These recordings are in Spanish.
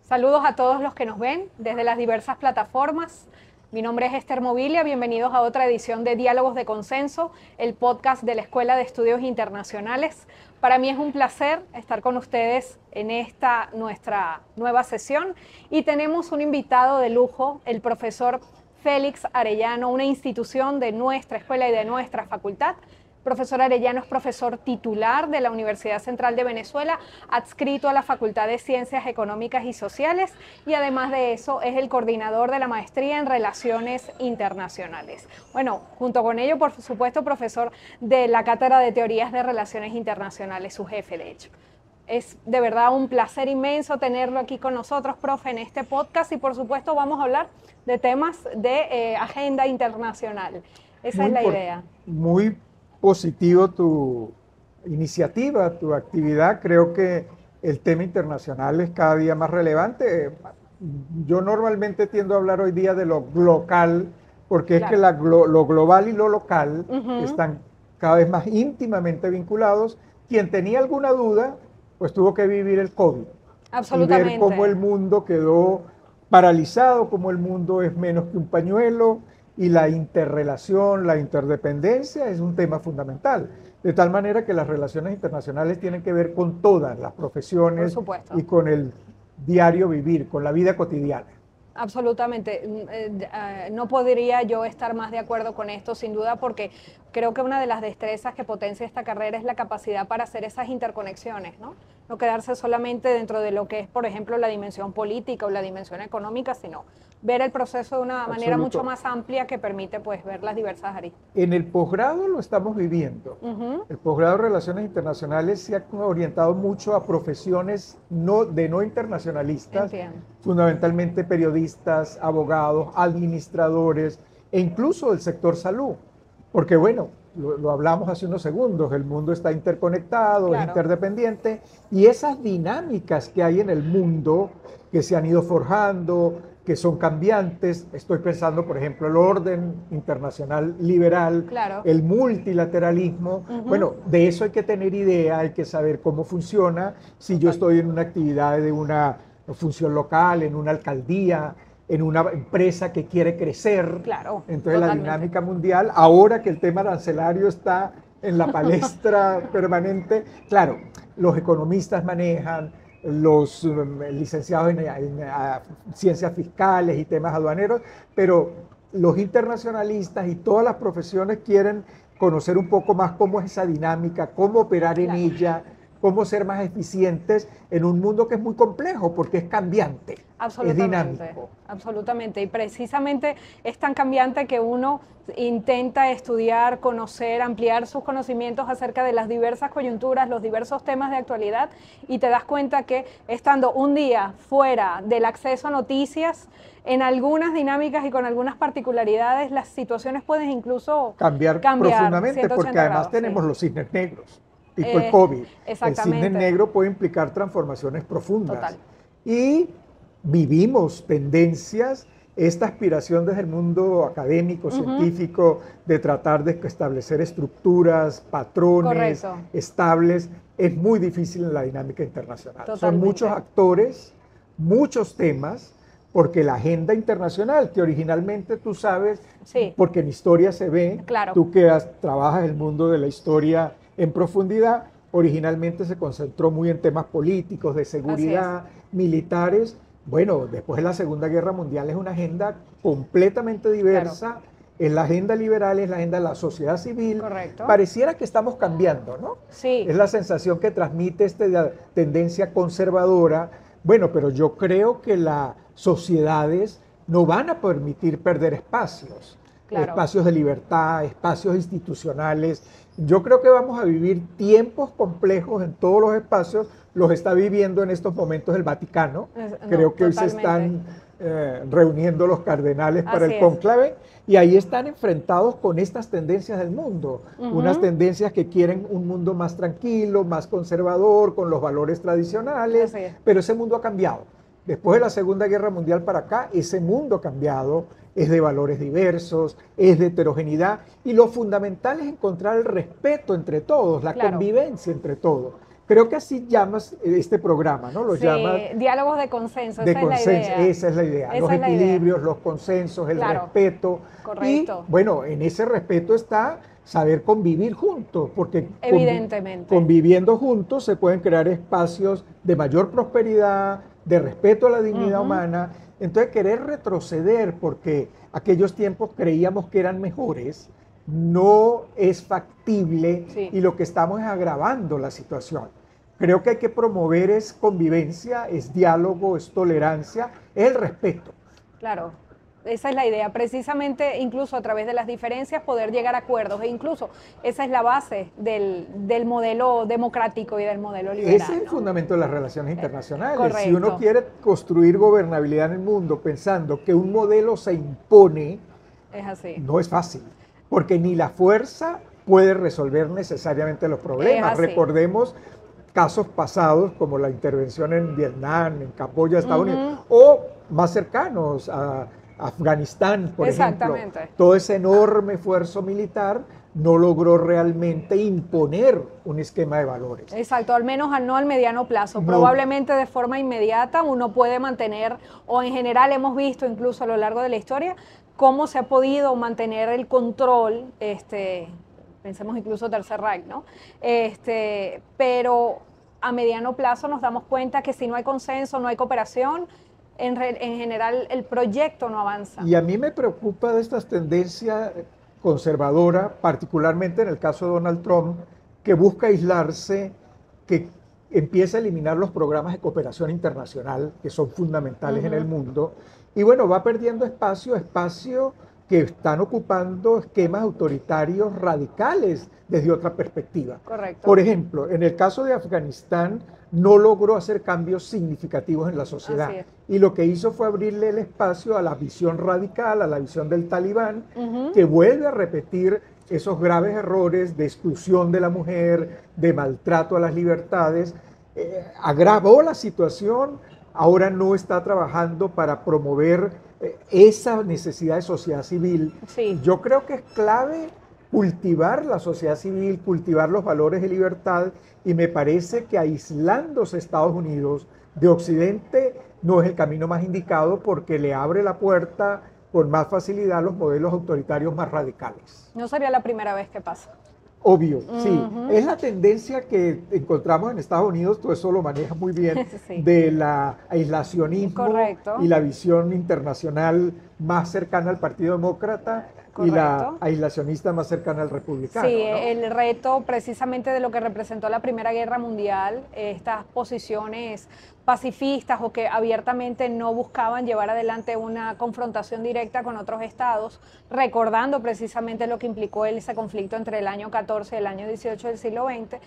Saludos a todos los que nos ven desde las diversas plataformas. Mi nombre es Esther Mobilia, bienvenidos a otra edición de Diálogos de Consenso, el podcast de la Escuela de Estudios Internacionales. Para mí es un placer estar con ustedes en esta nuestra nueva sesión y tenemos un invitado de lujo, el profesor Félix Arellano, una institución de nuestra escuela y de nuestra facultad. Profesor Arellano es profesor titular de la Universidad Central de Venezuela, adscrito a la Facultad de Ciencias Económicas y Sociales y además de eso es el coordinador de la maestría en Relaciones Internacionales. Bueno, junto con ello, por supuesto, profesor de la Cátedra de Teorías de Relaciones Internacionales, su jefe de hecho. Es de verdad un placer inmenso tenerlo aquí con nosotros, profe, en este podcast y por supuesto vamos a hablar de temas de agenda internacional. Esa es la idea. Muy positivo tu iniciativa, tu actividad. Creo que el tema internacional es cada día más relevante. Yo normalmente tiendo a hablar hoy día de lo local, porque es que lo global y lo local están cada vez más íntimamente vinculados. Quien tenía alguna duda, pues tuvo que vivir el COVID. Absolutamente. Y ver cómo el mundo quedó paralizado, cómo el mundo es menos que un pañuelo, y la interrelación, la interdependencia es un tema fundamental. De tal manera que las relaciones internacionales tienen que ver con todas las profesiones y con el diario vivir, con la vida cotidiana. Absolutamente. No podría yo estar más de acuerdo con esto, sin duda, porque creo que una de las destrezas que potencia esta carrera es la capacidad para hacer esas interconexiones, ¿no? No quedarse solamente dentro de lo que es, por ejemplo, la dimensión política o la dimensión económica, sino ver el proceso de una manera mucho más amplia que permite pues ver las diversas aristas. En el posgrado lo estamos viviendo. El posgrado de Relaciones Internacionales se ha orientado mucho a profesiones no internacionalistas, fundamentalmente periodistas, abogados, administradores e incluso del sector salud. Porque bueno, lo hablamos hace unos segundos, el mundo está interconectado, es interdependiente, y esas dinámicas que hay en el mundo que se han ido forjando, que son cambiantes, estoy pensando, por ejemplo, el orden internacional liberal, el multilateralismo, bueno, de eso hay que tener idea, hay que saber cómo funciona, si yo estoy en una actividad de una función local, en una alcaldía, en una empresa que quiere crecer, entonces la dinámica mundial, ahora que el tema arancelario está en la palestra permanente, claro, los economistas manejan, los licenciados en ciencias fiscales y temas aduaneros, pero los internacionalistas y todas las profesiones quieren conocer un poco más cómo es esa dinámica, cómo operar en ella, cómo ser más eficientes en un mundo que es muy complejo porque es cambiante, es dinámico. Absolutamente, y precisamente es tan cambiante que uno intenta estudiar, conocer, ampliar sus conocimientos acerca de las diversas coyunturas, los diversos temas de actualidad y te das cuenta que estando un día fuera del acceso a noticias, en algunas dinámicas y con algunas particularidades, las situaciones pueden incluso cambiar profundamente porque además tenemos los cisnes negros. Tipo el COVID. El cisne negro puede implicar transformaciones profundas. Y vivimos tendencias, esta aspiración desde el mundo académico, científico, de tratar de establecer estructuras, patrones estables, es muy difícil en la dinámica internacional. Son muchos actores, muchos temas, porque la agenda internacional, que originalmente tú sabes, porque en historia se ve, tú que trabajas el mundo de la historia en profundidad, originalmente se concentró muy en temas políticos, de seguridad, militares. Bueno, después de la Segunda Guerra Mundial es una agenda completamente diversa, es la agenda liberal, es la agenda de la sociedad civil. Pareciera que estamos cambiando, ¿no? Es la sensación que transmite esta tendencia conservadora. Bueno, pero yo creo que las sociedades no van a permitir perder espacios. Espacios de libertad, espacios institucionales. Yo creo que vamos a vivir tiempos complejos en todos los espacios, los está viviendo en estos momentos el Vaticano. Creo que hoy se están reuniendo los cardenales para el cónclave y ahí están enfrentados con estas tendencias del mundo, unas tendencias que quieren un mundo más tranquilo, más conservador, con los valores tradicionales, pero ese mundo ha cambiado. Después de la Segunda Guerra Mundial para acá, ese mundo ha cambiado, es de valores diversos, es de heterogeneidad, y lo fundamental es encontrar el respeto entre todos, la convivencia entre todos. Creo que así llamas este programa, ¿no? Lo llamas diálogos de consenso, esa es la idea. Los equilibrios, los consensos, el respeto. Correcto. Y bueno, en ese respeto está saber convivir juntos, porque evidentemente conviviendo juntos se pueden crear espacios de mayor prosperidad, de respeto a la dignidad humana. Entonces querer retroceder porque aquellos tiempos creíamos que eran mejores, no es factible y lo que estamos es agravando la situación. Creo que hay que promover es convivencia, es diálogo, es tolerancia, es el respeto. Claro, esa es la idea, precisamente incluso a través de las diferencias poder llegar a acuerdos e incluso esa es la base del modelo democrático y del modelo liberal. Ese es el fundamento de las relaciones internacionales. Correcto. Si uno quiere construir gobernabilidad en el mundo pensando que un modelo se impone, es así. No es fácil. Porque ni la fuerza puede resolver necesariamente los problemas. Recordemos casos pasados como la intervención en Vietnam, en Camboya, Estados Unidos, o más cercanos a Afganistán, por ejemplo. Todo ese enorme esfuerzo militar no logró realmente imponer un esquema de valores. Exacto, al menos no al mediano plazo. No. Probablemente de forma inmediata uno puede mantener, o en general hemos visto incluso a lo largo de la historia, cómo se ha podido mantener el control, pensemos incluso Tercer Reich, ¿no? Pero a mediano plazo nos damos cuenta que si no hay consenso, no hay cooperación, en general el proyecto no avanza. Y a mí me preocupa de estas tendencias conservadoras, particularmente en el caso de Donald Trump, que busca aislarse, que empieza a eliminar los programas de cooperación internacional, que son fundamentales en el mundo, y bueno, va perdiendo espacio que están ocupando esquemas autoritarios radicales desde otra perspectiva. Correcto. Por ejemplo, en el caso de Afganistán, no logró hacer cambios significativos en la sociedad. Y lo que hizo fue abrirle el espacio a la visión radical, a la visión del talibán, que vuelve a repetir esos graves errores de exclusión de la mujer, de maltrato a las libertades, agravó la situación. Ahora no está trabajando para promover esa necesidad de sociedad civil. Yo creo que es clave cultivar la sociedad civil, cultivar los valores de libertad, y me parece que aislándose Estados Unidos de Occidente no es el camino más indicado porque le abre la puerta con más facilidad a los modelos autoritarios más radicales. No sería la primera vez que pasa. Obvio, sí. Es la tendencia que encontramos en Estados Unidos, tú eso lo manejas muy bien, del aislacionismo y la visión internacional más cercana al Partido Demócrata y la aislacionista más cercana al republicano. Sí, ¿no? El reto precisamente de lo que representó la Primera Guerra Mundial, estas posiciones pacifistas o que abiertamente no buscaban llevar adelante una confrontación directa con otros estados, recordando precisamente lo que implicó ese conflicto entre el año 14 y el año 18 del siglo XX.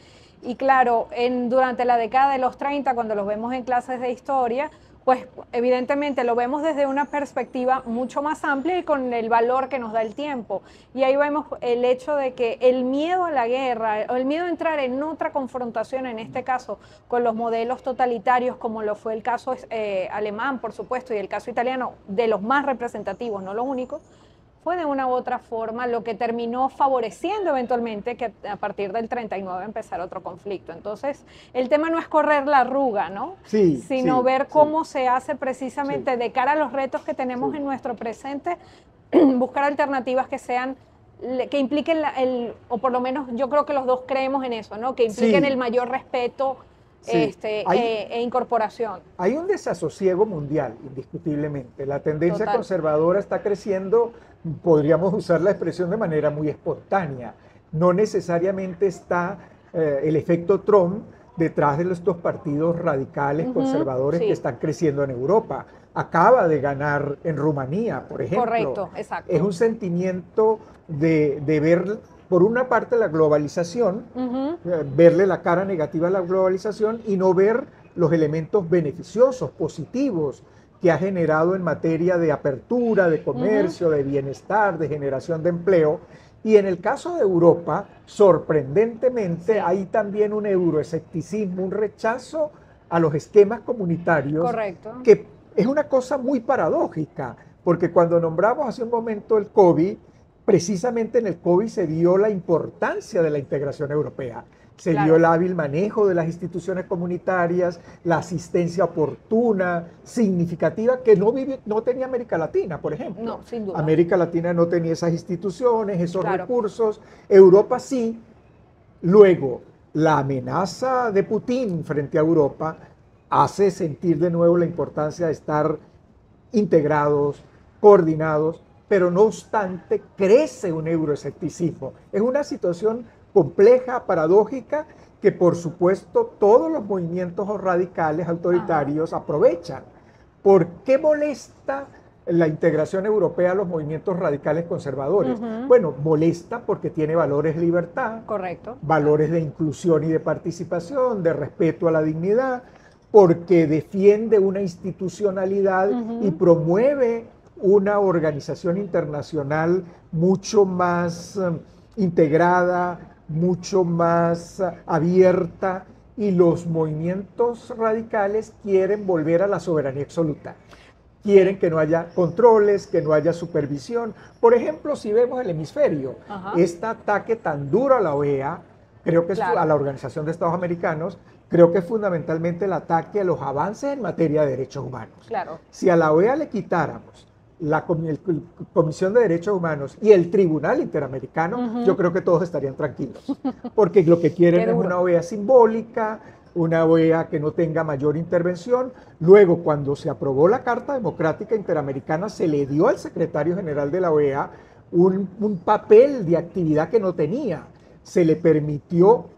Y claro, durante la década de los 30, cuando los vemos en clases de historia, pues evidentemente lo vemos desde una perspectiva mucho más amplia y con el valor que nos da el tiempo. Y ahí vemos el hecho de que el miedo a la guerra, o el miedo a entrar en otra confrontación, en este caso con los modelos totalitarios, como lo fue el caso alemán, por supuesto, y el caso italiano, de los más representativos, no los únicos, fue de una u otra forma lo que terminó favoreciendo eventualmente que a partir del 39 empezara otro conflicto. Entonces, el tema no es correr la arruga, ¿no? Sino ver cómo se hace precisamente de cara a los retos que tenemos en nuestro presente, buscar alternativas que sean, que impliquen, o por lo menos yo creo que los dos creemos en eso, ¿no? Que impliquen el mayor respeto e incorporación. Hay un desasosiego mundial, indiscutiblemente. La tendencia conservadora está creciendo, podríamos usar la expresión de manera muy espontánea. No necesariamente está el efecto Trump detrás de estos partidos radicales conservadores que están creciendo en Europa. Acaba de ganar en Rumanía, por ejemplo. Correcto, exacto. Es un sentimiento de ver, por una parte, la globalización, verle la cara negativa a la globalización y no ver los elementos beneficiosos, positivos, que ha generado en materia de apertura, de comercio, de bienestar, de generación de empleo. Y en el caso de Europa, sorprendentemente, hay también un euroescepticismo, un rechazo a los esquemas comunitarios, que es una cosa muy paradójica, porque cuando nombramos hace un momento el COVID, precisamente en el COVID se vio la importancia de la integración europea. Se dio el hábil manejo de las instituciones comunitarias, la asistencia oportuna, significativa, que no tenía América Latina, por ejemplo. No, sin duda. América Latina no tenía esas instituciones, esos recursos. Europa sí. Luego, la amenaza de Putin frente a Europa hace sentir de nuevo la importancia de estar integrados, coordinados, pero no obstante crece un euroescepticismo. Es una situación compleja, paradójica, que por supuesto todos los movimientos radicales autoritarios aprovechan. ¿Por qué molesta la integración europea a los movimientos radicales conservadores? Bueno, molesta porque tiene valores de libertad, valores de inclusión y de participación, de respeto a la dignidad, porque defiende una institucionalidad y promueve una organización internacional mucho más integrada, mucho más abierta, y los movimientos radicales quieren volver a la soberanía absoluta. Quieren que no haya controles, que no haya supervisión. Por ejemplo, si vemos el hemisferio, este ataque tan duro a la OEA, creo que es a la Organización de Estados Americanos, creo que es fundamentalmente el ataque a los avances en materia de derechos humanos. Si a la OEA le quitáramos la Comisión de Derechos Humanos y el Tribunal Interamericano, yo creo que todos estarían tranquilos, porque lo que quieren es una OEA simbólica, una OEA que no tenga mayor intervención. Luego, cuando se aprobó la Carta Democrática Interamericana, se le dio al secretario general de la OEA un papel de actividad que no tenía. Se le permitió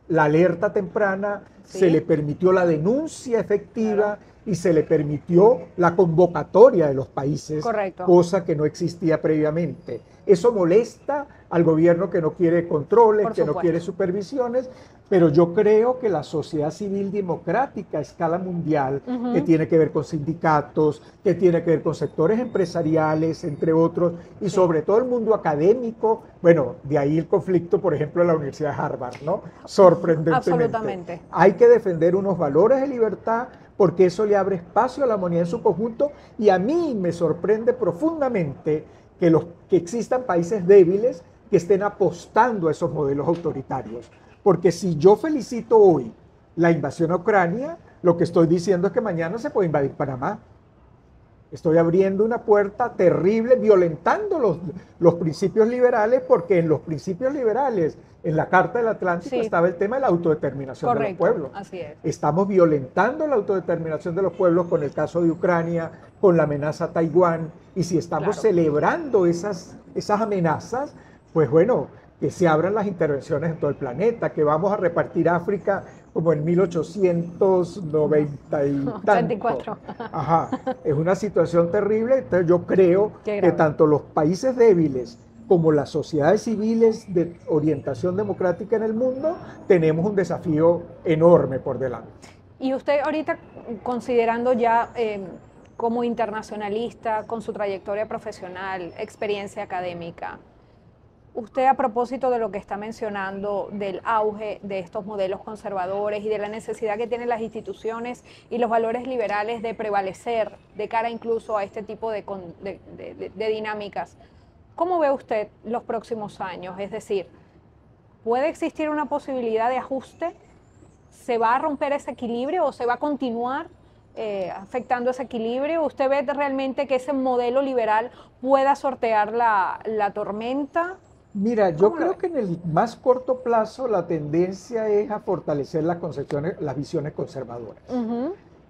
la alerta temprana, se le permitió la denuncia efectiva, y se le permitió la convocatoria de los países, cosa que no existía previamente. Eso molesta al gobierno que no quiere controles, que no quiere supervisiones, pero yo creo que la sociedad civil democrática a escala mundial, que tiene que ver con sindicatos, que tiene que ver con sectores empresariales, entre otros, y sobre todo el mundo académico, bueno, de ahí el conflicto, por ejemplo, de la Universidad de Harvard, ¿no? Sorprendentemente. Absolutamente. Hay que defender unos valores de libertad, porque eso le abre espacio a la humanidad en su conjunto, y a mí me sorprende profundamente que existan países débiles que estén apostando a esos modelos autoritarios. Porque si yo felicito hoy la invasión a Ucrania, lo que estoy diciendo es que mañana se puede invadir Panamá. Estoy abriendo una puerta terrible, violentando los principios liberales, porque en los principios liberales, en la Carta del Atlántico, estaba el tema de la autodeterminación de los pueblos. Así es. Estamos violentando la autodeterminación de los pueblos con el caso de Ucrania, con la amenaza a Taiwán, y si estamos celebrando esas amenazas, pues bueno, que se abran las intervenciones en todo el planeta, que vamos a repartir África como en 1890 y tanto. 34. Ajá, es una situación terrible. Entonces yo creo que tanto los países débiles como las sociedades civiles de orientación democrática en el mundo tenemos un desafío enorme por delante. Y usted ahorita, considerando ya como internacionalista, con su trayectoria profesional, experiencia académica, usted, a propósito de lo que está mencionando, del auge de estos modelos conservadores y de la necesidad que tienen las instituciones y los valores liberales de prevalecer de cara incluso a este tipo de dinámicas, ¿cómo ve usted los próximos años? Es decir, ¿puede existir una posibilidad de ajuste? ¿Se va a romper ese equilibrio o se va a continuar afectando ese equilibrio? ¿Usted ve realmente que ese modelo liberal pueda sortear la tormenta? Mira, yo creo que en el más corto plazo la tendencia es a fortalecer las visiones conservadoras.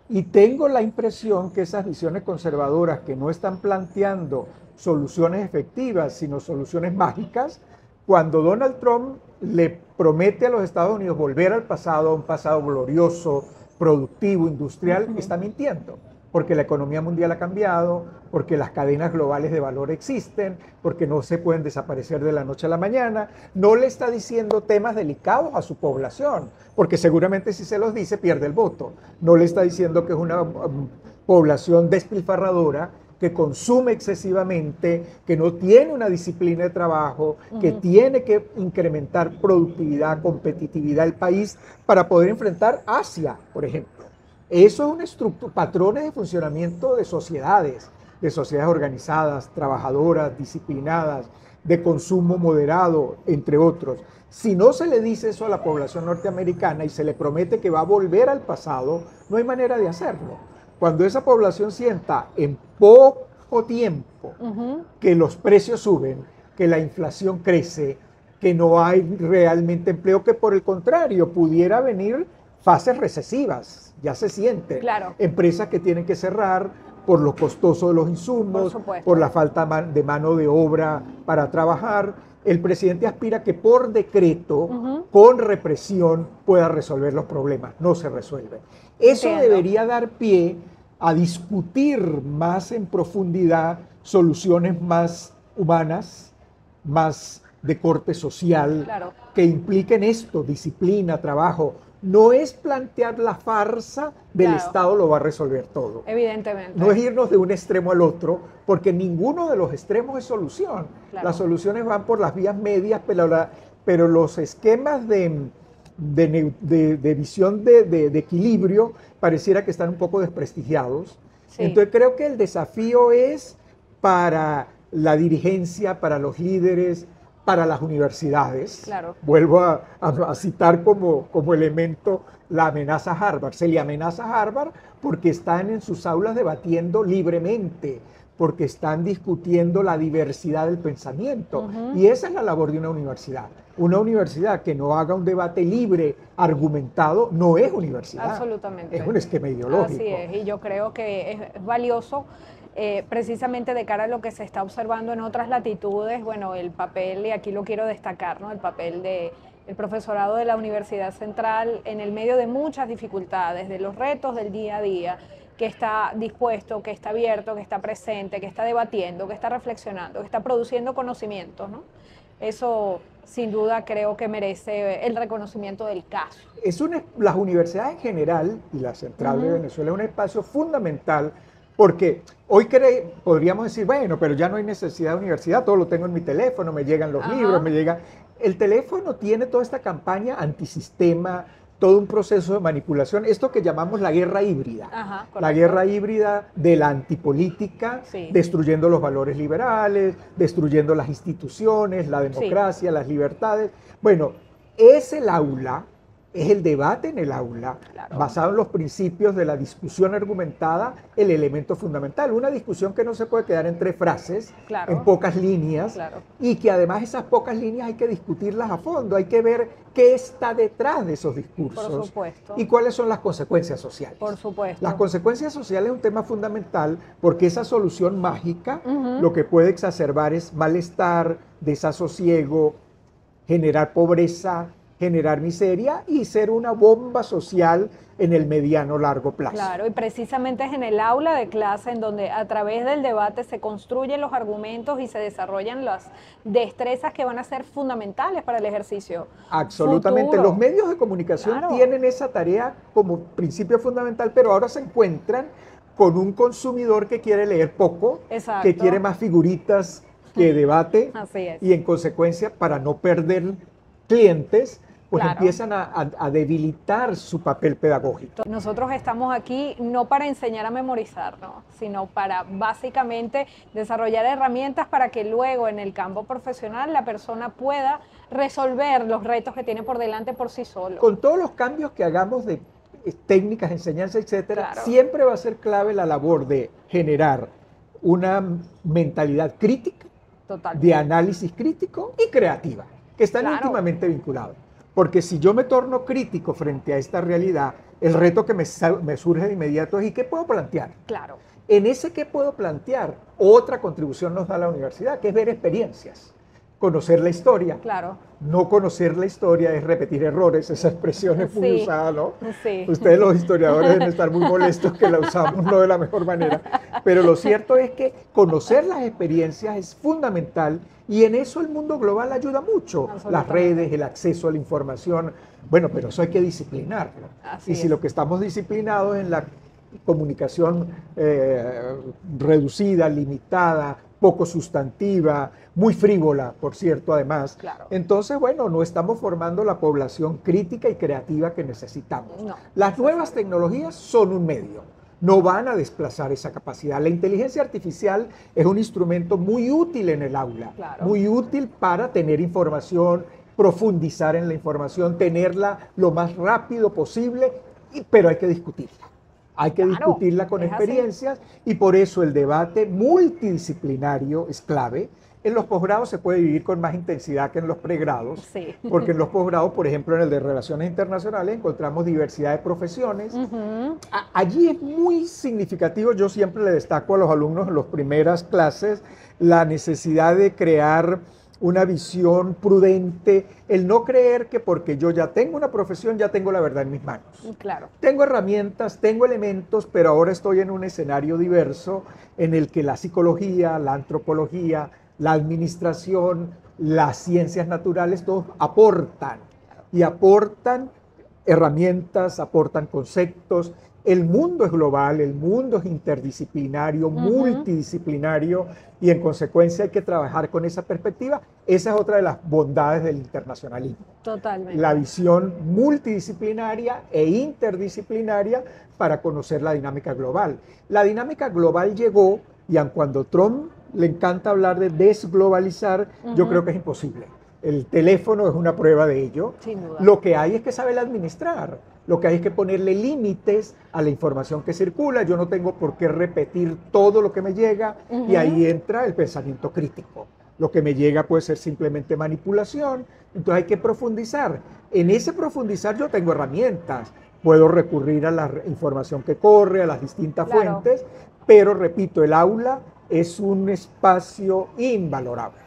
Y tengo la impresión que esas visiones conservadoras, que no están planteando soluciones efectivas, sino soluciones mágicas, cuando Donald Trump le promete a los Estados Unidos volver al pasado, a un pasado glorioso, productivo, industrial, está mintiendo. Porque la economía mundial ha cambiado, porque las cadenas globales de valor existen, porque no se pueden desaparecer de la noche a la mañana. No le está diciendo temas delicados a su población, porque seguramente si se los dice pierde el voto. No le está diciendo que es una población despilfarradora, que consume excesivamente, que no tiene una disciplina de trabajo, que tiene que incrementar productividad, competitividad del país para poder enfrentar Asia, por ejemplo. Eso es patrones de funcionamiento de sociedades organizadas, trabajadoras, disciplinadas, de consumo moderado, entre otros. Si no se le dice eso a la población norteamericana y se le promete que va a volver al pasado, no hay manera de hacerlo. Cuando esa población sienta en poco tiempo que los precios suben, que la inflación crece, que no hay realmente empleo, que por el contrario pudiera venir fases recesivas, ya se siente. Claro. Empresas que tienen que cerrar por lo costoso de los insumos, por la falta de mano de obra para trabajar. El presidente aspira que por decreto, con represión, pueda resolver los problemas. No se resuelve. Eso debería dar pie a discutir más en profundidad soluciones más humanas, más de corte social, que impliquen esto, disciplina, trabajo. No es plantear la farsa del Estado lo va a resolver todo. Evidentemente. No es irnos de un extremo al otro, porque ninguno de los extremos es solución. Las soluciones van por las vías medias, pero los esquemas de visión de equilibrio pareciera que están un poco desprestigiados. Entonces creo que el desafío es para la dirigencia, para los líderes, para las universidades. Vuelvo a citar como elemento la amenaza a Harvard. Se le amenaza a Harvard porque están en sus aulas debatiendo libremente, porque están discutiendo la diversidad del pensamiento. Y esa es la labor de una universidad. Una universidad que no haga un debate libre, argumentado, no es universidad. Absolutamente. Es un esquema ideológico. Así es, y yo creo que es valioso precisamente de cara a lo que se está observando en otras latitudes. Bueno, el papel, y aquí lo quiero destacar, ¿no? El papel del profesorado de la Universidad Central en el medio de muchas dificultades, de los retos del día a día, que está dispuesto, que está abierto, que está presente, que está debatiendo, que está reflexionando, que está produciendo conocimientos, ¿no? Eso sin duda creo que merece el reconocimiento del caso. Las universidades en general, y la Central de Venezuela, es un espacio fundamental, porque hoy podríamos decir, bueno, pero ya no hay necesidad de universidad, todo lo tengo en mi teléfono, me llegan los libros, me llega... El teléfono tiene toda esta campaña antisistema, todo un proceso de manipulación, esto que llamamos la guerra híbrida. La guerra híbrida de la antipolítica, destruyendo los valores liberales, destruyendo las instituciones, la democracia, las libertades. Bueno, es el aula, es el debate en el aula, basado en los principios de la discusión argumentada, el elemento fundamental. Una discusión que no se puede quedar en 3 frases, en pocas líneas, y que además esas pocas líneas hay que discutirlas a fondo, hay que ver qué está detrás de esos discursos. Por supuesto. Y cuáles son las consecuencias sociales. Por supuesto. Las consecuencias sociales es un tema fundamental porque esa solución mágica lo que puede exacerbar es malestar, desasosiego, generar pobreza, generar miseria y ser una bomba social en el mediano largo plazo. Claro, y precisamente es en el aula de clase en donde a través del debate se construyen los argumentos y se desarrollan las destrezas que van a ser fundamentales para el ejercicio. Absolutamente. Futuro. Los medios de comunicación tienen esa tarea como principio fundamental, pero ahora se encuentran con un consumidor que quiere leer poco, que quiere más figuritas que debate. Así es. Y en consecuencia, para no perder clientes, pues empiezan a debilitar su papel pedagógico. Nosotros estamos aquí no para enseñar a memorizar, ¿no? Sino para básicamente desarrollar herramientas para que luego en el campo profesional la persona pueda resolver los retos que tiene por delante por sí solo. Con todos los cambios que hagamos de técnicas, enseñanza, etcétera, siempre va a ser clave la labor de generar una mentalidad crítica, de análisis crítico y creativa, que están íntimamente vinculados. Porque si yo me torno crítico frente a esta realidad, el reto que me surge de inmediato es ¿y qué puedo plantear? Claro. En ese ¿qué puedo plantear? Otra contribución nos da la universidad, que es ver experiencias, conocer la historia. Claro. No conocer la historia es repetir errores, esa expresión es muy usada, ¿no? Sí. Ustedes los historiadores deben estar muy molestos que la usamos no de la mejor manera, pero lo cierto es que conocer las experiencias es fundamental y en eso el mundo global ayuda mucho. Las redes, el acceso a la información, bueno, pero eso hay que disciplinarlo. Y si lo que estamos disciplinados en la comunicación reducida, limitada, poco sustantiva, muy frívola, por cierto, además. Entonces, bueno, no estamos formando la población crítica y creativa que necesitamos. Las nuevas tecnologías son un medio, no van a desplazar esa capacidad. La inteligencia artificial es un instrumento muy útil en el aula, muy útil para tener información, profundizar en la información, tenerla lo más rápido posible, pero hay que discutirla. Hay que discutirla con experiencias y por eso el debate multidisciplinario es clave. En los posgrados se puede vivir con más intensidad que en los pregrados, porque en los posgrados, por ejemplo, en el de Relaciones Internacionales, encontramos diversidad de profesiones. Allí es muy significativo, yo siempre le destaco a los alumnos en las primeras clases, la necesidad de crear una visión prudente, el no creer que porque yo ya tengo una profesión, ya tengo la verdad en mis manos. Claro. Tengo herramientas, tengo elementos, pero ahora estoy en un escenario diverso en el que la psicología, la antropología, la administración, las ciencias naturales, todos aportan y aportan herramientas, aportan conceptos. El mundo es global, el mundo es interdisciplinario, multidisciplinario, y en consecuencia hay que trabajar con esa perspectiva. Esa es otra de las bondades del internacionalismo. Totalmente. La visión multidisciplinaria e interdisciplinaria para conocer la dinámica global. La dinámica global llegó, y aun cuando Trump le encanta hablar de desglobalizar, yo creo que es imposible. El teléfono es una prueba de ello. Sin duda. Lo que hay es que saberla administrar. Lo que hay es que ponerle límites a la información que circula. Yo no tengo por qué repetir todo lo que me llega y ahí entra el pensamiento crítico. Lo que me llega puede ser simplemente manipulación, entonces hay que profundizar. En ese profundizar yo tengo herramientas. Puedo recurrir a la información que corre, a las distintas fuentes, pero repito, el aula es un espacio invalorable.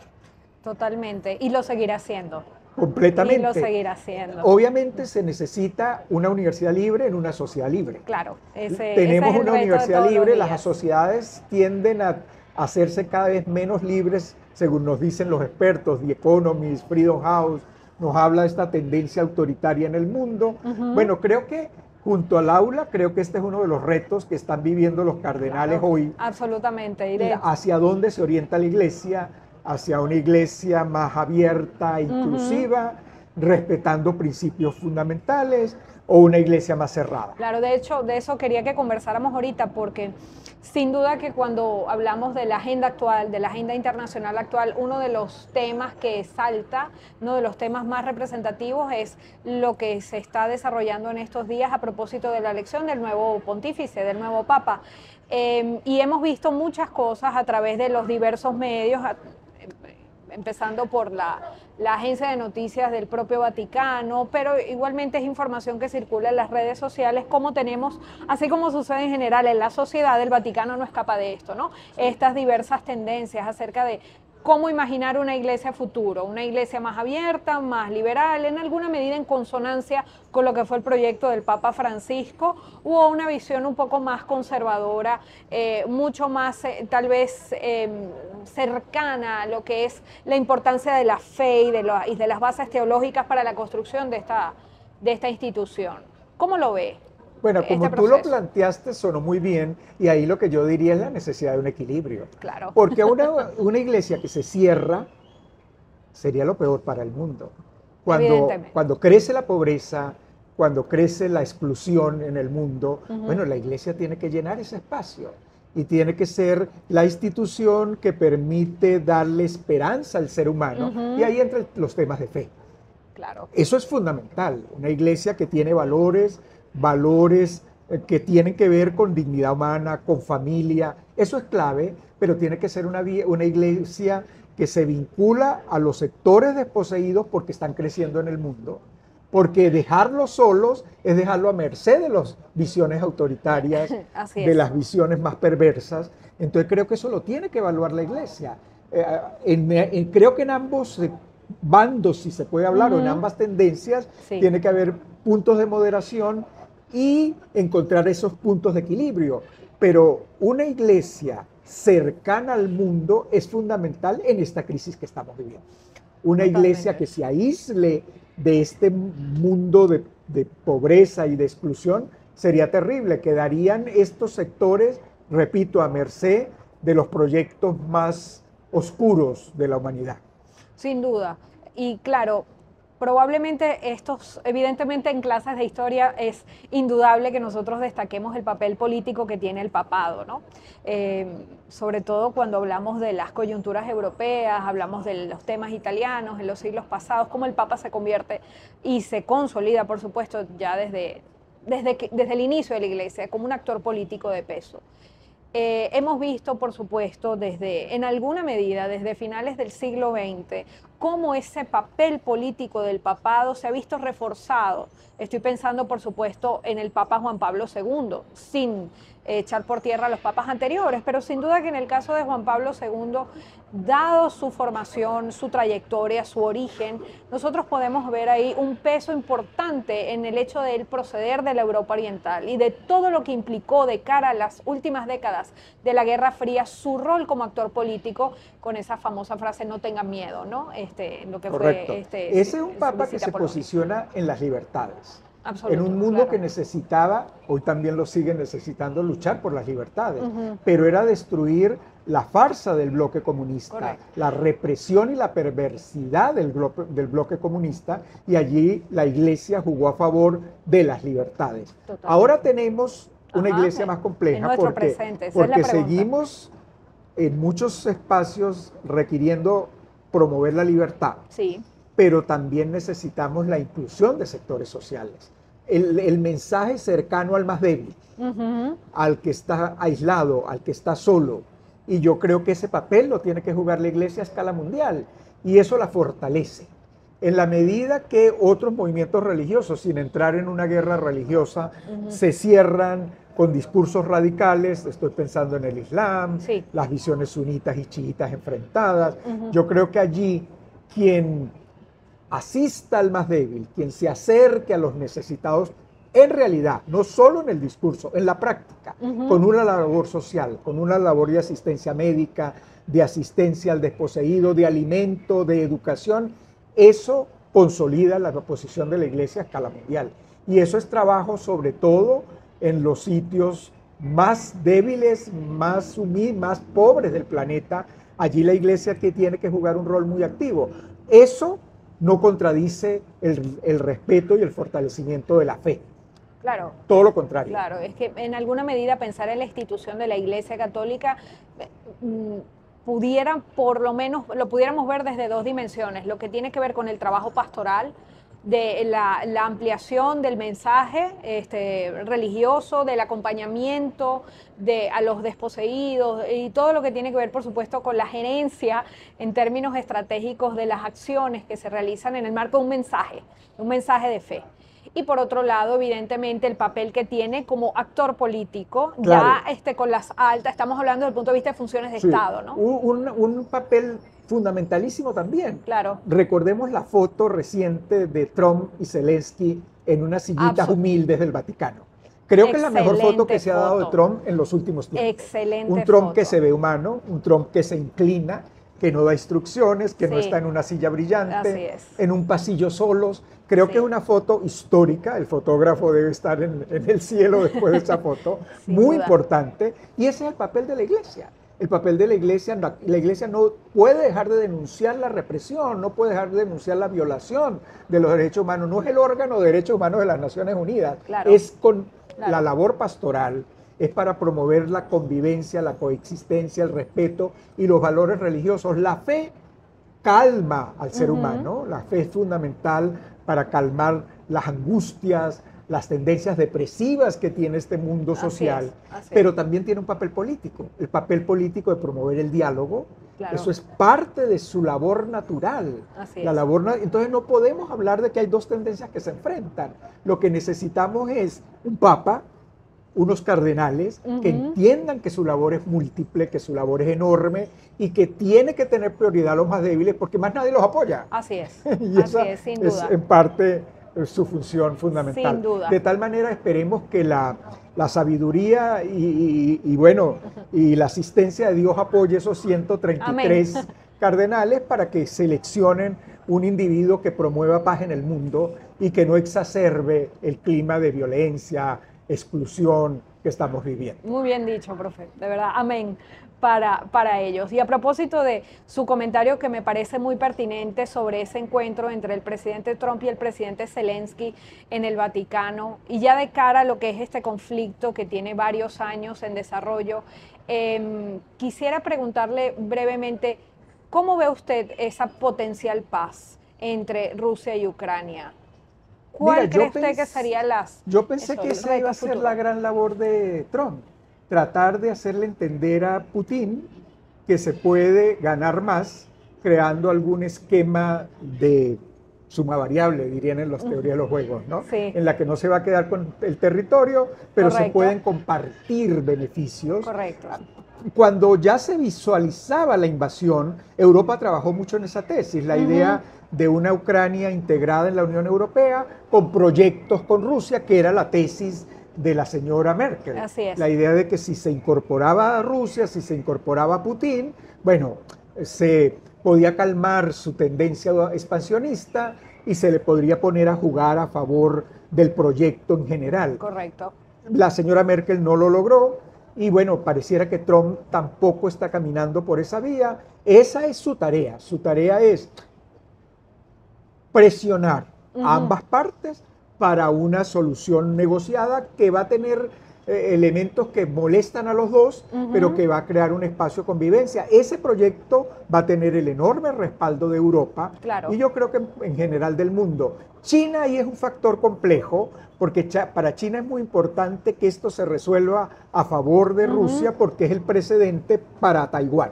Totalmente, y lo seguirá haciendo. Completamente. Y lo seguirá haciendo. Obviamente se necesita una universidad libre en una sociedad libre. Claro, tenemos una universidad libre, las sociedades tienden a hacerse cada vez menos libres, según nos dicen los expertos, The Economist, Freedom House, nos habla de esta tendencia autoritaria en el mundo. Bueno, creo que junto al aula, creo que este es uno de los retos que están viviendo los cardenales hoy. Absolutamente. Y hacia dónde se orienta la iglesia, hacia una iglesia más abierta, inclusiva, respetando principios fundamentales, o una iglesia más cerrada. Claro, de hecho, de eso quería que conversáramos ahorita, porque sin duda que cuando hablamos de la agenda actual, de la agenda internacional actual, uno de los temas que salta, uno de los temas más representativos es lo que se está desarrollando en estos días a propósito de la elección del nuevo pontífice, del nuevo papa. Y hemos visto muchas cosas a través de los diversos medios, empezando por la agencia de noticias del propio Vaticano, pero igualmente es información que circula en las redes sociales, como tenemos, así como sucede en general en la sociedad, el Vaticano no escapa de esto, ¿no? Estas diversas tendencias acerca de cómo imaginar una iglesia futuro, una iglesia más abierta, más liberal, en alguna medida en consonancia con lo que fue el proyecto del Papa Francisco, o una visión un poco más conservadora, mucho más tal vez cercana a lo que es la importancia de la fe y de las bases teológicas para la construcción de esta institución. ¿Cómo lo ve? Bueno, como tú lo planteaste, sonó muy bien, y ahí lo que yo diría es la necesidad de un equilibrio. Claro. Porque una iglesia que se cierra sería lo peor para el mundo. Cuando crece la pobreza, cuando crece la exclusión en el mundo, bueno, la iglesia tiene que llenar ese espacio y tiene que ser la institución que permite darle esperanza al ser humano, y ahí entran los temas de fe. Claro. Eso es fundamental, una iglesia que tiene valores que tienen que ver con dignidad humana, con familia, eso es clave, pero tiene que ser una iglesia que se vincula a los sectores desposeídos porque están creciendo en el mundo, porque dejarlos solos es dejarlo a merced de las visiones autoritarias, de las visiones más perversas. Entonces creo que eso lo tiene que evaluar la iglesia. Creo que en ambos bandos, si se puede hablar, o en ambas tendencias, tiene que haber puntos de moderación y encontrar esos puntos de equilibrio. Pero una iglesia cercana al mundo es fundamental en esta crisis que estamos viviendo. Una iglesia que se aísle de este mundo de pobreza y de exclusión sería terrible. Quedarían estos sectores, repito, a merced de los proyectos más oscuros de la humanidad. Sin duda. Y claro, Probablemente evidentemente en clases de historia es indudable que nosotros destaquemos el papel político que tiene el papado, ¿no? Sobre todo cuando hablamos de las coyunturas europeas, hablamos de los temas italianos en los siglos pasados, cómo el Papa se convierte y se consolida, por supuesto, ya desde el inicio de la Iglesia, como un actor político de peso. Hemos visto, por supuesto, en alguna medida, desde finales del siglo XX, cómo ese papel político del papado se ha visto reforzado. Estoy pensando, por supuesto, en el Papa Juan Pablo II, sin echar por tierra a los papas anteriores, pero sin duda que en el caso de Juan Pablo II, dado su formación, su trayectoria, su origen, nosotros podemos ver ahí un peso importante en el hecho del proceder de la Europa Oriental y de todo lo que implicó de cara a las últimas décadas de la Guerra Fría, su rol como actor político, con esa famosa frase "no tengan miedo", ¿no? Lo que Correcto. fue Ese es un papa que se posiciona en las libertades. Absoluto, en un mundo claro, que necesitaba, hoy también lo sigue necesitando, luchar por las libertades, pero era destruir la farsa del bloque comunista, correcto, la represión y la perversidad del bloque comunista, y allí la Iglesia jugó a favor de las libertades. totalmente. Ahora tenemos una Iglesia más compleja porque seguimos en muchos espacios requiriendo promover la libertad, sí, pero también necesitamos la inclusión de sectores sociales. El mensaje cercano al más débil, al que está aislado, al que está solo. Y yo creo que ese papel lo tiene que jugar la Iglesia a escala mundial, y eso la fortalece. En la medida que otros movimientos religiosos, sin entrar en una guerra religiosa, se cierran con discursos radicales, estoy pensando en el Islam, sí, las visiones sunitas y chiitas enfrentadas, yo creo que allí quien asista al más débil, quien se acerque a los necesitados, en realidad, no solo en el discurso, en la práctica, con una labor social, con una labor de asistencia médica, de asistencia al desposeído, de alimento, de educación, eso consolida la posición de la Iglesia a escala mundial. Y eso es trabajo sobre todo en los sitios más débiles, más humildes, más pobres del planeta. Allí la Iglesia que tiene que jugar un rol muy activo. Eso no contradice el respeto y el fortalecimiento de la fe. Claro. Todo lo contrario. Claro, es que en alguna medida pensar en la institución de la Iglesia Católica por lo menos, lo pudiéramos ver desde dos dimensiones, lo que tiene que ver con el trabajo pastoral, de la ampliación del mensaje religioso, del acompañamiento a los desposeídos y todo lo que tiene que ver, por supuesto, con la gerencia en términos estratégicos de las acciones que se realizan en el marco de un mensaje de fe. Y por otro lado, evidentemente, el papel que tiene como actor político, claro, ya con las altas, estamos hablando desde el punto de vista de funciones de Estado, ¿no? Un papel fundamentalísimo también. Claro. Recordemos la foto reciente de Trump y Zelensky en unas sillitas humildes del Vaticano. Creo que es la mejor foto que se ha dado de Trump en los últimos tiempos. Excelente un Trump foto. Que se ve humano, un Trump que se inclina, que no da instrucciones, que no está en una silla brillante, en un pasillo solos. Creo que es una foto histórica, el fotógrafo debe estar en el cielo después de esa foto, muy importante, y ese es el papel de la Iglesia. El papel de la Iglesia no puede dejar de denunciar la represión, no puede dejar de denunciar la violación de los derechos humanos, no es el órgano de derechos humanos de las Naciones Unidas, es con la labor pastoral, es para promover la convivencia, la coexistencia, el respeto y los valores religiosos. La fe calma al ser humano, la fe es fundamental para calmar las angustias, las tendencias depresivas que tiene este mundo social, pero también tiene un papel político, el papel político de promover el diálogo. Claro. Eso es parte de su labor natural. Entonces no podemos hablar de que hay dos tendencias que se enfrentan. Lo que necesitamos es un papa, unos cardenales que entiendan que su labor es múltiple, que su labor es enorme y que tiene que tener prioridad a los más débiles porque más nadie los apoya. Así es, y esa sin duda. Es en parte su función fundamental. Sin duda. De tal manera esperemos que la sabiduría y la asistencia de Dios apoye esos 133 Amén. Cardenales para que seleccionen un individuo que promueva paz en el mundo y que no exacerbe el clima de violencia, exclusión que estamos viviendo. Muy bien dicho, profe, de verdad, amén para ellos. Y a propósito de su comentario que me parece muy pertinente sobre ese encuentro entre el presidente Trump y el presidente Zelensky en el Vaticano, y ya de cara a lo que es este conflicto que tiene varios años en desarrollo, quisiera preguntarle brevemente, ¿cómo ve usted esa potencial paz entre Rusia y Ucrania? ¿Cuál cree usted que sería Yo pensé que esa iba a ser la gran labor de Trump, tratar de hacerle entender a Putin que se puede ganar más creando algún esquema de suma variable, dirían en las teorías de los juegos, ¿no? Sí. En la que no se va a quedar con el territorio, pero Correcto. se pueden compartir beneficios. Correcto. Cuando ya se visualizaba la invasión, Europa trabajó mucho en esa tesis, la idea de una Ucrania integrada en la Unión Europea con proyectos con Rusia, que era la tesis de la señora Merkel. Así es. La idea de que si se incorporaba a Rusia, si se incorporaba a Putin, bueno, se podía calmar su tendencia expansionista y se le podría poner a jugar a favor del proyecto en general. Correcto. La señora Merkel no lo logró y bueno, pareciera que Trump tampoco está caminando por esa vía. Esa es su tarea. Su tarea es presionar a ambas partes para una solución negociada que va a tener elementos que molestan a los dos, pero que va a crear un espacio de convivencia. Ese proyecto va a tener el enorme respaldo de Europa y yo creo que en general del mundo. China ahí es un factor complejo, porque para China es muy importante que esto se resuelva a favor de Rusia, porque es el precedente para Taiwán.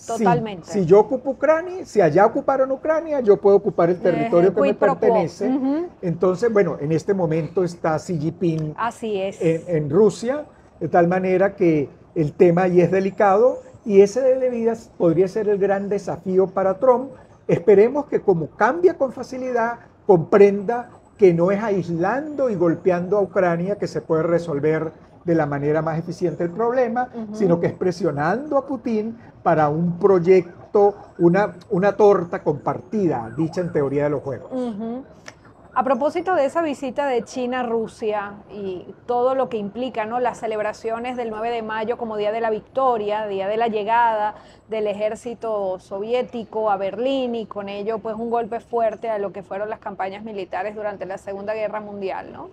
Totalmente. Si yo ocupo Ucrania, si allá ocuparon Ucrania, yo puedo ocupar el territorio que me pertenece. Entonces, bueno, en este momento está Xi Jinping en Rusia, de tal manera que el tema ahí es delicado y ese podría ser el gran desafío para Trump. Esperemos que como cambia con facilidad, comprenda que no es aislando y golpeando a Ucrania que se puede resolver de la manera más eficiente el problema, sino que es presionando a Putin para un proyecto, una torta compartida, dicha en teoría de los juegos. A propósito de esa visita de China a Rusia y todo lo que implica, ¿no? Las celebraciones del 9 de mayo como Día de la Victoria, Día de la llegada del ejército soviético a Berlín y con ello pues un golpe fuerte a lo que fueron las campañas militares durante la Segunda Guerra Mundial, ¿no?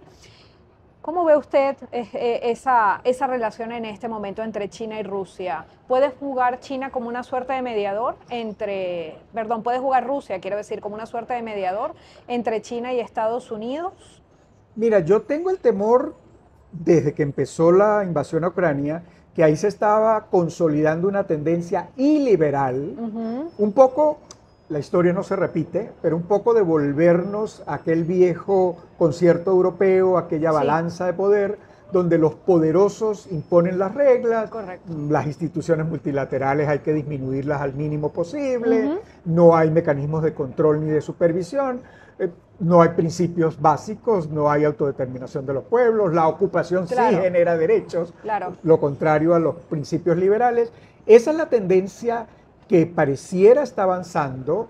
¿Cómo ve usted esa relación en este momento entre China y Rusia? ¿Puede jugar China como una suerte de mediador puede jugar Rusia, quiero decir, como una suerte de mediador entre China y Estados Unidos? Mira, yo tengo el temor, desde que empezó la invasión a Ucrania, que ahí se estaba consolidando una tendencia iliberal, un poco. La historia no se repite, pero un poco de volvernos a aquel viejo concierto europeo, aquella balanza de poder, donde los poderosos imponen las reglas, las instituciones multilaterales hay que disminuirlas al mínimo posible, no hay mecanismos de control ni de supervisión, no hay principios básicos, no hay autodeterminación de los pueblos, la ocupación sí genera derechos, lo contrario a los principios liberales. Esa es la tendencia que pareciera está avanzando.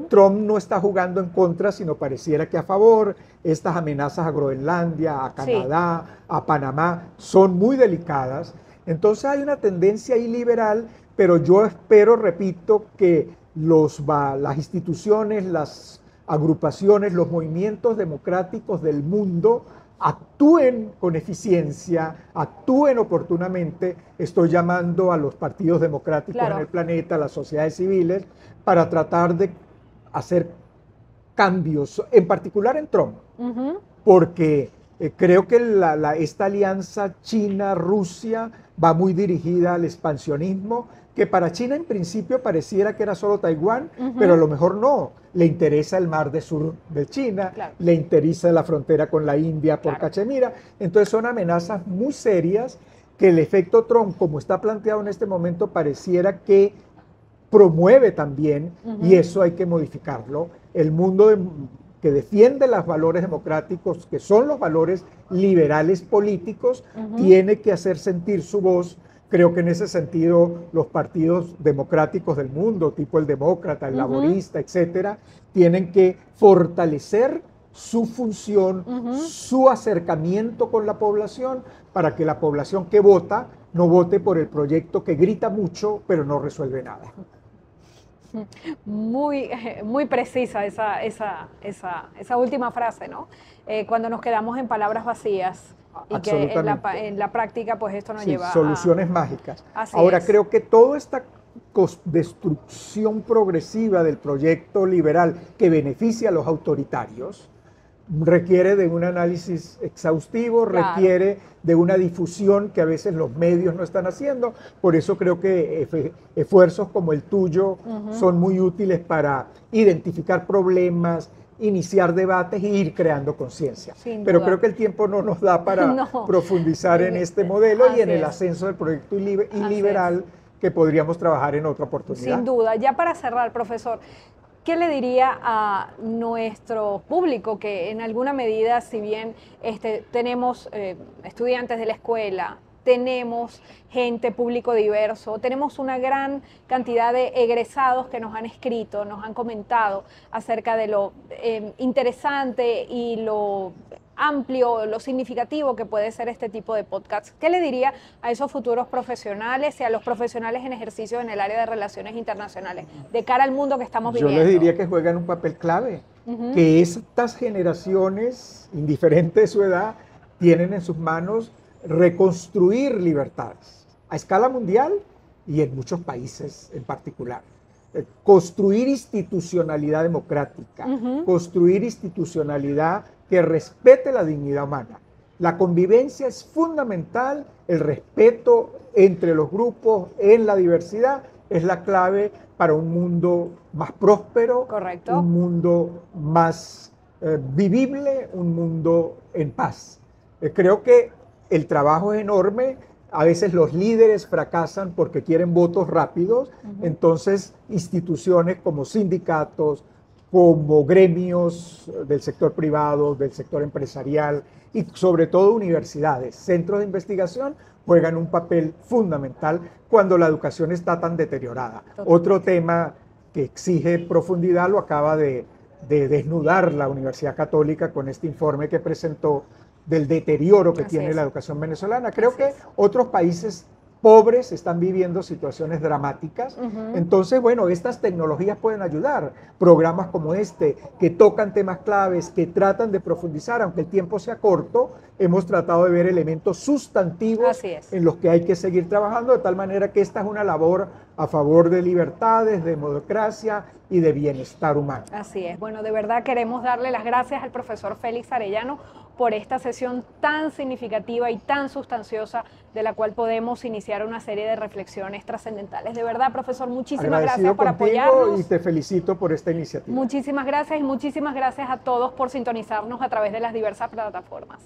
Trump no está jugando en contra, sino pareciera que a favor. Estas amenazas a Groenlandia, a Canadá, a Panamá, son muy delicadas. Entonces hay una tendencia ahí liberal, pero yo espero, repito, que las instituciones, las agrupaciones, los movimientos democráticos del mundo actúen con eficiencia, actúen oportunamente. Estoy llamando a los partidos democráticos en el planeta, a las sociedades civiles, para tratar de hacer cambios, en particular en Trump, porque creo que esta alianza China-Rusia va muy dirigida al expansionismo, que para China en principio pareciera que era solo Taiwán, pero a lo mejor no. Le interesa el mar de sur de China, le interesa la frontera con la India por Cachemira. Entonces son amenazas muy serias que el efecto Trump, como está planteado en este momento, pareciera que promueve también, y eso hay que modificarlo. El mundo que defiende los valores democráticos, que son los valores liberales políticos, tiene que hacer sentir su voz. Creo que en ese sentido los partidos democráticos del mundo, tipo el demócrata, el laborista, etcétera, tienen que fortalecer su función, su acercamiento con la población, para que la población que vota no vote por el proyecto que grita mucho, pero no resuelve nada. Muy precisa esa última frase, ¿no? Cuando nos quedamos en palabras vacías y que en la práctica pues esto nos lleva soluciones mágicas. Ahora, creo que toda esta destrucción progresiva del proyecto liberal que beneficia a los autoritarios requiere de un análisis exhaustivo, requiere de una difusión que a veces los medios no están haciendo. Por eso creo que esfuerzos como el tuyo son muy útiles para identificar problemas, iniciar debates e ir creando conciencia. Pero creo que el tiempo no nos da para profundizar en este modelo y en el ascenso del proyecto iliberal que podríamos trabajar en otra oportunidad. Sin duda. Ya para cerrar, profesor, ¿qué le diría a nuestro público que en alguna medida, si bien tenemos estudiantes de la escuela, tenemos gente, público diverso, tenemos una gran cantidad de egresados que nos han escrito, nos han comentado acerca de lo interesante y lo amplio, lo significativo que puede ser este tipo de podcast? ¿Qué le diría a esos futuros profesionales y a los profesionales en ejercicio en el área de relaciones internacionales de cara al mundo que estamos viviendo? Yo les diría que juegan un papel clave, que estas generaciones, indiferente de su edad, tienen en sus manos reconstruir libertades a escala mundial y en muchos países en particular. Construir institucionalidad democrática, construir institucionalidad que respete la dignidad humana. La convivencia es fundamental, el respeto entre los grupos en la diversidad es la clave para un mundo más próspero, un mundo más vivible, un mundo en paz. Creo que el trabajo es enorme. A veces los líderes fracasan porque quieren votos rápidos, entonces instituciones como sindicatos, como gremios del sector privado, del sector empresarial y sobre todo universidades, centros de investigación juegan un papel fundamental cuando la educación está tan deteriorada. Otro tema que exige profundidad lo acaba de desnudar la Universidad Católica con este informe que presentó del deterioro que tiene la educación venezolana. Creo que otros países pobres están viviendo situaciones dramáticas. Entonces, bueno, estas tecnologías pueden ayudar. Programas como este, que tocan temas claves, que tratan de profundizar, aunque el tiempo sea corto, hemos tratado de ver elementos sustantivos en los que hay que seguir trabajando, de tal manera que esta es una labor a favor de libertades, de democracia y de bienestar humano. Así es. Bueno, de verdad queremos darle las gracias al profesor Félix Arellano por esta sesión tan significativa y tan sustanciosa de la cual podemos iniciar una serie de reflexiones trascendentales. De verdad, profesor, muchísimas gracias por apoyarnos. Y te felicito por esta iniciativa. Muchísimas gracias y muchísimas gracias a todos por sintonizarnos a través de las diversas plataformas.